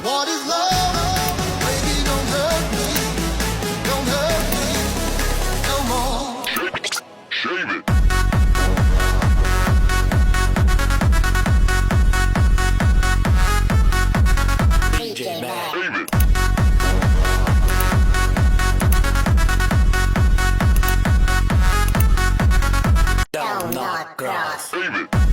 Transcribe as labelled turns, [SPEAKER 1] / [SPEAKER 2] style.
[SPEAKER 1] What is love? Baby, don't hurt me. Don't hurt me no more.
[SPEAKER 2] Shave it.
[SPEAKER 3] DJ Mac.
[SPEAKER 2] Shave it.
[SPEAKER 3] Don't not cross.
[SPEAKER 2] Shave it.